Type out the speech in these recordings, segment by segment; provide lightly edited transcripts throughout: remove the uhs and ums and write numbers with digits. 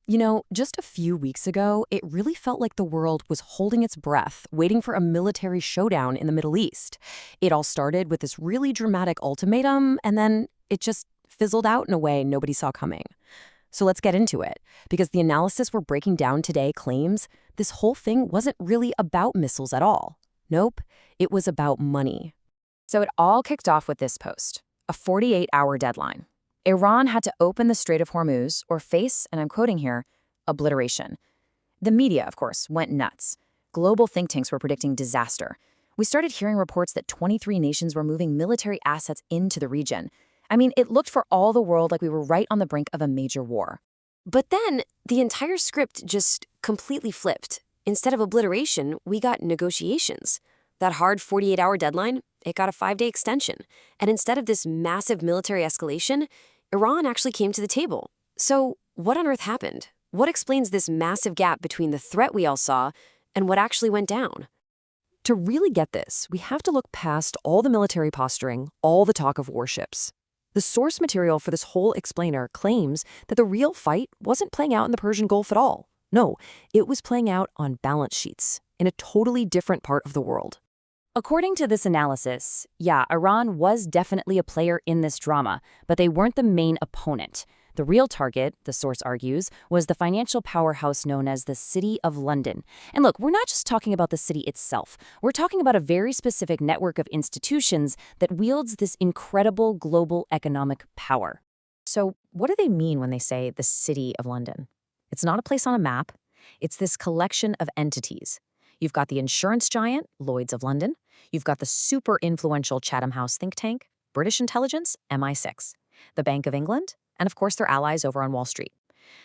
You know, just a few weeks ago, it really felt like the world was holding its breath, waiting for a military showdown in the Middle East. It all started with this really dramatic ultimatum, and then it just fizzled out in a way nobody saw coming. So let's get into it, because the analysis we're breaking down today claims this whole thing wasn't really about missiles at all. Nope, it was about money. So it all kicked off with this post, a 48-hour deadline. Iran had to open the Strait of Hormuz or face, and I'm quoting here, obliteration. The media, of course, went nuts. Global think tanks were predicting disaster. We started hearing reports that 23 nations were moving military assets into the region. I mean, it looked for all the world like we were right on the brink of a major war. But then, the entire script just completely flipped. Instead of obliteration, we got negotiations. That hard 48-hour deadline, it got a 5-day extension. And instead of this massive military escalation, Iran actually came to the table. So what on earth happened? What explains this massive gap between the threat we all saw and what actually went down? To really get this, we have to look past all the military posturing, all the talk of warships. The source material for this whole explainer claims that the real fight wasn't playing out in the Persian Gulf at all. No, it was playing out on balance sheets, in a totally different part of the world. According to this analysis, yeah, Iran was definitely a player in this drama, but they weren't the main opponent. The real target, the source argues, was the financial powerhouse known as the City of London. And look, we're not just talking about the city itself. We're talking about a very specific network of institutions that wields this incredible global economic power. So what do they mean when they say the City of London? It's not a place on a map. It's this collection of entities. You've got the insurance giant, Lloyd's of London. You've got the super influential Chatham House think tank, British intelligence, MI6, the Bank of England, and of course their allies over on Wall Street.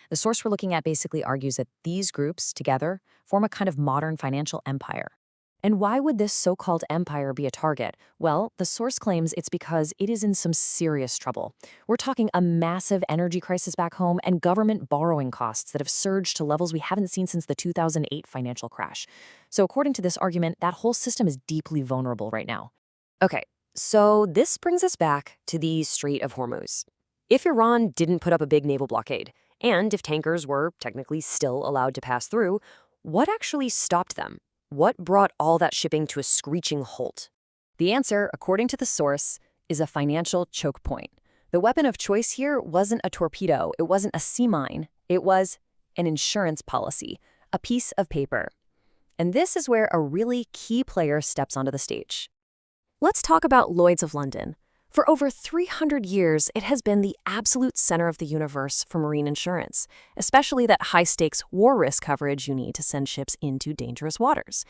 The source we're looking at basically argues that these groups together form a kind of modern financial empire. And why would this so-called empire be a target? Well, the source claims it's because it is in some serious trouble. We're talking a massive energy crisis back home and government borrowing costs that have surged to levels we haven't seen since the 2008 financial crash. So according to this argument, that whole system is deeply vulnerable right now. Okay, so this brings us back to the Strait of Hormuz. If Iran didn't put up a big naval blockade, and if tankers were technically still allowed to pass through, what actually stopped them? What brought all that shipping to a screeching halt? The answer, according to the source, is a financial choke point. The weapon of choice here wasn't a torpedo, it wasn't a sea mine, it was an insurance policy, a piece of paper. And this is where a really key player steps onto the stage. Let's talk about Lloyd's of London. For over 300 years, it has been the absolute center of the universe for marine insurance, especially that high-stakes war risk coverage you need to send ships into dangerous waters.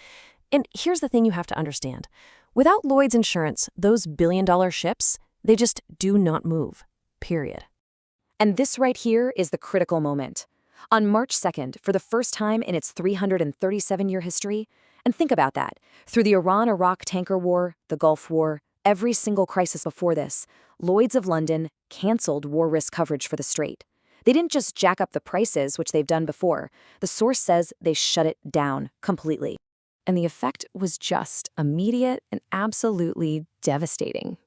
And here's the thing you have to understand. Without Lloyd's insurance, those billion-dollar ships, they just do not move, period. And this right here is the critical moment. On March 2nd, for the first time in its 337-year history, and think about that, through the Iran-Iraq tanker war, the Gulf War, every single crisis before this, Lloyd's of London canceled war risk coverage for the Strait. They didn't just jack up the prices, which they've done before. The source says they shut it down completely. And the effect was just immediate and absolutely devastating.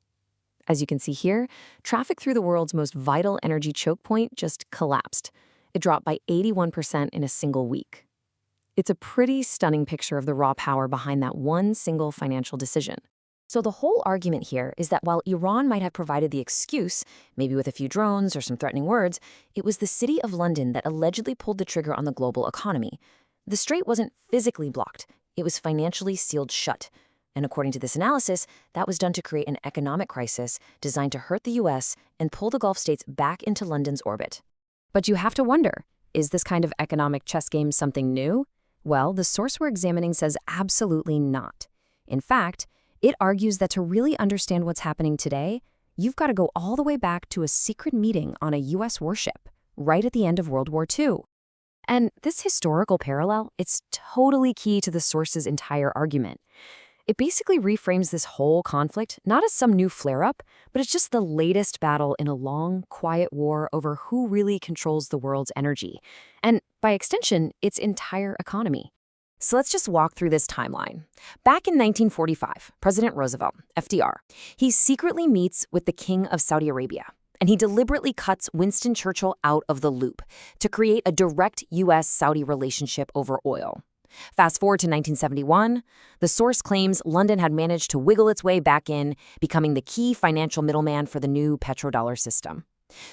As you can see here, traffic through the world's most vital energy choke point just collapsed. It dropped by 81% in a single week. It's a pretty stunning picture of the raw power behind that one single financial decision. So the whole argument here is that while Iran might have provided the excuse, maybe with a few drones or some threatening words, it was the City of London that allegedly pulled the trigger on the global economy. The strait wasn't physically blocked, it was financially sealed shut. And according to this analysis, that was done to create an economic crisis designed to hurt the US and pull the Gulf states back into London's orbit. But you have to wonder, is this kind of economic chess game something new? Well, the source we're examining says absolutely not. In fact, it argues that to really understand what's happening today, you've got to go all the way back to a secret meeting on a US warship, right at the end of World War II. And this historical parallel, it's totally key to the source's entire argument. It basically reframes this whole conflict not as some new flare-up, but it's just the latest battle in a long, quiet war over who really controls the world's energy, and by extension, its entire economy. So let's just walk through this timeline. Back in 1945, President Roosevelt, FDR, he secretly meets with the King of Saudi Arabia. and he deliberately cuts Winston Churchill out of the loop to create a direct U.S.-Saudi relationship over oil. Fast forward to 1971, the source claims London had managed to wiggle its way back in, becoming the key financial middleman for the new petrodollar system.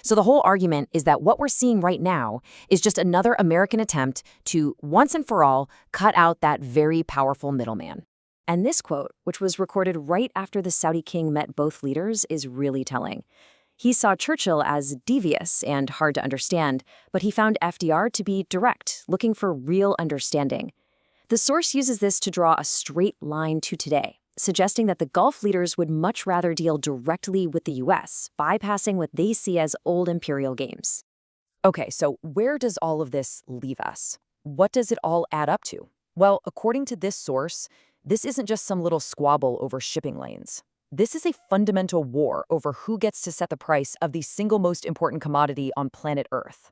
So the whole argument is that what we're seeing right now is just another American attempt to, once and for all, cut out that very powerful middleman. And this quote, which was recorded right after the Saudi king met both leaders, is really telling. He saw Churchill as devious and hard to understand, but he found FDR to be direct, looking for real understanding. The source uses this to draw a straight line to today, suggesting that the Gulf leaders would much rather deal directly with the U.S., bypassing what they see as old imperial games. Okay, so where does all of this leave us? What does it all add up to? Well, according to this source, this isn't just some little squabble over shipping lanes. This is a fundamental war over who gets to set the price of the single most important commodity on planet Earth.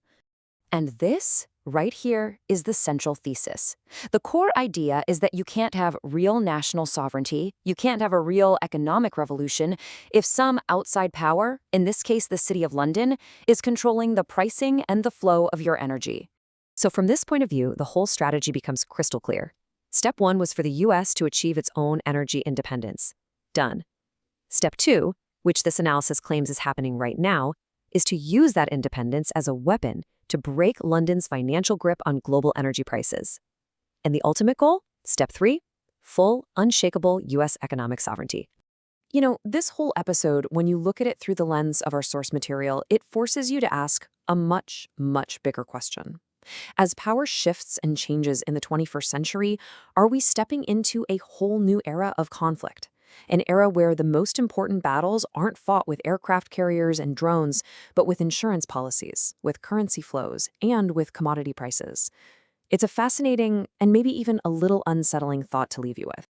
And this, right here, is the central thesis. The core idea is that you can't have real national sovereignty, you can't have a real economic revolution, if some outside power, in this case the City of London, is controlling the pricing and the flow of your energy. So from this point of view, the whole strategy becomes crystal clear. Step 1 was for the U.S. to achieve its own energy independence. Done. Step 2, which this analysis claims is happening right now, is to use that independence as a weapon to break London's financial grip on global energy prices. And the ultimate goal? Step 3, full, unshakable U.S. economic sovereignty. You know, this whole episode, when you look at it through the lens of our source material, it forces you to ask a much, much bigger question. As power shifts and changes in the 21st century, are we stepping into a whole new era of conflict? An era where the most important battles aren't fought with aircraft carriers and drones, but with insurance policies, with currency flows, and with commodity prices. It's a fascinating and maybe even a little unsettling thought to leave you with.